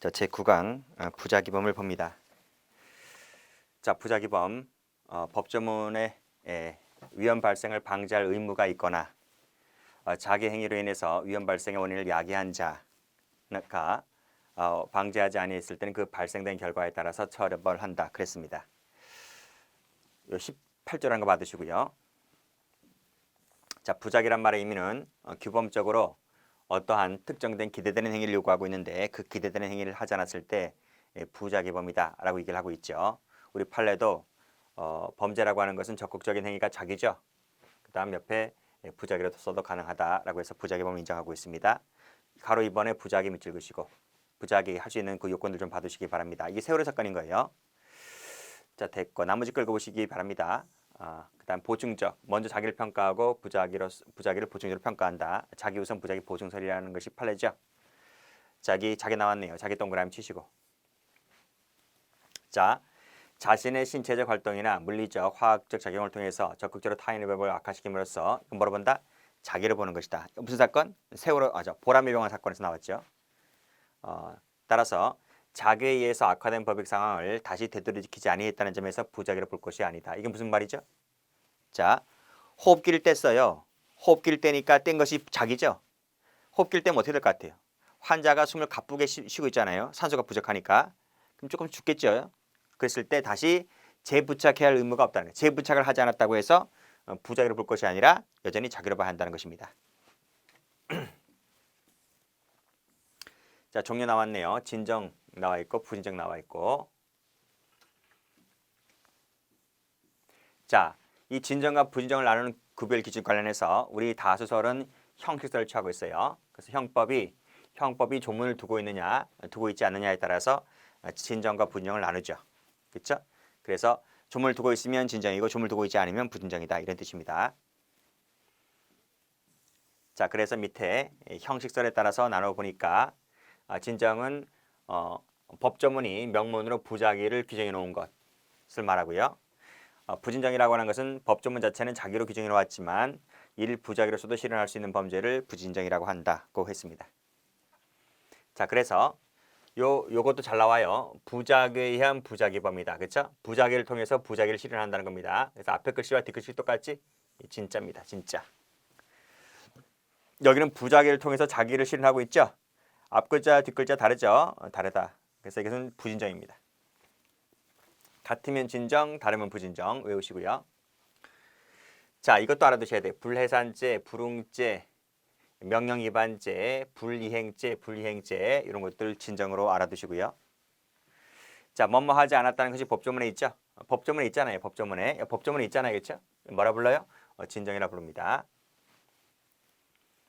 자, 제9강 부작위범을 봅니다. 자, 부작위범 법조문에 위헌 발생을 방지할 의무가 있거나 자기 행위로 인해서 위헌 발생의 원인을 야기한 자가 방지하지 아니했을 때는 그 발생된 결과에 따라서 처벌한다 그랬습니다. 요 18조라는 거 받으시고요. 자, 부작이란 말의 의미는 규범적으로 어떠한 특정된 기대되는 행위를 요구하고 있는데 그 기대되는 행위를 하지 않았을 때 부작위범이다 라고 얘기를 하고 있죠. 우리 판례도 범죄라고 하는 것은 적극적인 행위가 작이죠. 그 다음 옆에 부작위로 써도 가능하다라고 해서 부작위범을 인정하고 있습니다. 가로 2번에 부작위 밑줄 그시고 부작위 할 수 있는 그 요건들 좀 받으시기 바랍니다. 이게 세월호 사건인 거예요. 자, 됐고 나머지 걸 읽어보시기 바랍니다. 그다음 보충적, 먼저 자기를 평가하고 부작위를 보충적으로 평가한다. 자기 우선 부작위 보충설이라는 것이 판례죠. 자기 나왔네요. 자기 동그라미 치시고. 자, 자신의 신체적 활동이나 물리적, 화학적 작용을 통해서 적극적으로 타인의 법을 악화시킴으로써 뭐로 본다? 자기를 보는 것이다. 무슨 사건? 세월호, 보람의 병원 사건에서 나왔죠. 따라서 자기에 의해서 악화된 법익 상황을 다시 되돌이키지 아니했다는 점에서 부작위로 볼 것이 아니다. 이게 무슨 말이죠? 자, 호흡기를 뗐어요. 호흡기를 떼니까 뗀 것이 자기죠. 호흡기를 떼면 어떻게 될 것 같아요? 환자가 숨을 가쁘게 쉬고 있잖아요. 산소가 부족하니까. 그럼 조금 죽겠죠. 그랬을 때 다시 재부착해야 할 의무가 없다는 거예요. 재부착을 하지 않았다고 해서 부작위로 볼 것이 아니라 여전히 자기로 봐야 한다는 것입니다. 자, 종료 나왔네요. 진정 나와 있고 부진정 나와 있고. 자, 이 진정과 부진정을 나누는 구별 기준 관련해서 우리 다수설은 형식설을 취하고 있어요. 그래서 형법이 조문을 두고 있느냐, 두고 있지 않느냐에 따라서 진정과 부진정을 나누죠. 그렇죠? 그래서 조문을 두고 있으면 진정이고 조문을 두고 있지 않으면 부진정이다. 이런 뜻입니다. 자, 그래서 밑에 형식설에 따라서 나눠 보니까 진정은 법조문이 명문으로 부작위를 규정해 놓은 것을 말하고요. 부진정이라고 하는 것은 법조문 자체는 자기로 규정해 놓았지만 이를 부작위로서도 실현할 수 있는 범죄를 부진정이라고 한다고 했습니다. 자, 그래서 요것도 잘 나와요. 부작위에 의한 부작위범이다. 그렇죠? 부작위를 통해서 부작위를 실현한다는 겁니다. 그래서 앞에 글씨와 뒷글씨 똑같지? 진짜입니다. 진짜. 여기는 부작위를 통해서 자기를 실현하고 있죠? 앞글자 뒷글자 다르죠? 다르다. 그래서 이것은 부진정입니다. 같으면 진정, 다르면 부진정 외우시고요. 자, 이것도 알아두셔야 돼요. 불해산죄, 불응죄, 명령위반죄, 불이행죄 이런 것들 진정으로 알아두시고요. 자, 뭐뭐 하지 않았다는 것이 법조문에 있죠? 법조문에 있잖아요. 법조문에 있잖아요. 그렇죠? 뭐라 불러요? 진정이라 부릅니다.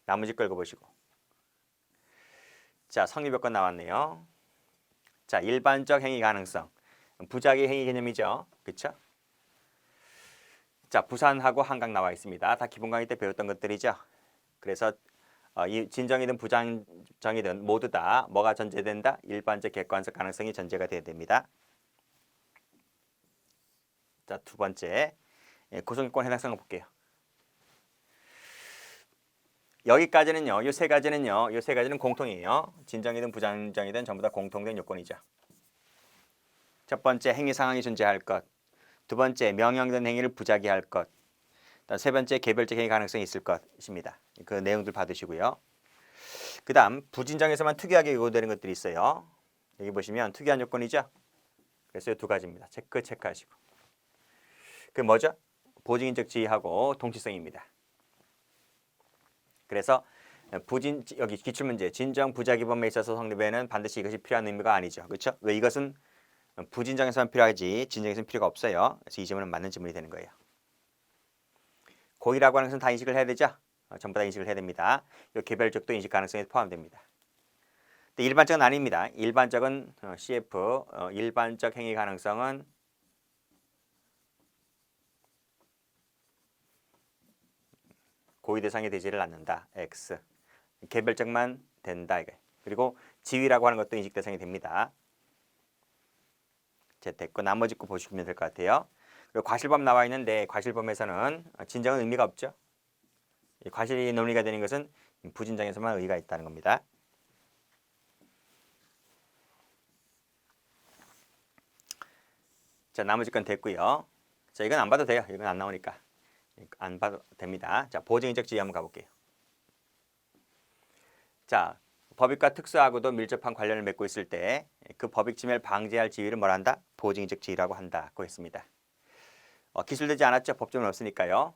나머지 거 읽어보시고. 자, 성립요건 나왔네요. 자, 일반적 행위 가능성. 부작위 행위 개념이죠. 그렇죠? 자, 부산하고 한강 나와 있습니다. 다 기본 강의 때 배웠던 것들이죠. 그래서 이 진정이든 부정이든 모두 다 뭐가 전제된다? 일반적 객관적 가능성이 전제가 돼야 됩니다. 자, 두 번째 고소인권 해당성을 볼게요. 여기까지는요. 이 세 가지는 공통이에요. 진정이든 부정이든 전부 다 공통된 요건이죠. 첫 번째 행위 상황이 존재할 것. 두 번째 명령된 행위를 부작위할 것. 세 번째 개별적 행위 가능성이 있을 것입니다. 그 내용들 받으시고요. 그 다음 부진정에서만 특이하게 요구되는 것들이 있어요. 여기 보시면 특이한 요건이죠. 그래서 이 두 가지입니다. 체크하시고. 그 뭐죠? 보증인적 지위하고 동치성입니다. 그래서 여기 기출문제 진정 부작위범에 있어서 성립에는 반드시 이것이 필요한 의무가 아니죠. 그렇죠? 왜 이것은 부진정에서만 필요하지 진정에서는 필요가 없어요. 그래서 이 질문은 맞는 질문이 되는 거예요. 고의라고 하는 것은 다 인식을 해야 되죠. 전부 다 인식을 해야 됩니다. 이 개별적도 인식 가능성에 포함됩니다. 근데 일반적은 아닙니다. 일반적은 CF 일반적 행위 가능성은 고의 대상이 되지를 않는다. X. 개별적만 된다. 그리고 지위라고 하는 것도 인식 대상이 됩니다. 됐고 나머지 거 보시면 될 것 같아요. 그리고 과실범 나와 있는데 과실범에서는 진정은 의미가 없죠. 과실이 논리가 되는 것은 부진정에서만 의의가 있다는 겁니다. 자, 나머지 건 됐고요. 자, 이건 안 봐도 돼요. 이건 안 나오니까. 안 봐도 됩니다. 자, 보증인적 지위 한번 가볼게요. 자, 법익과 특수하고도 밀접한 관련을 맺고 있을 때 그 법익 침해를 방지할 지위를 뭐라 한다? 보증인적 지위라고 한다고 했습니다. 기술되지 않았죠. 법조문 없으니까요.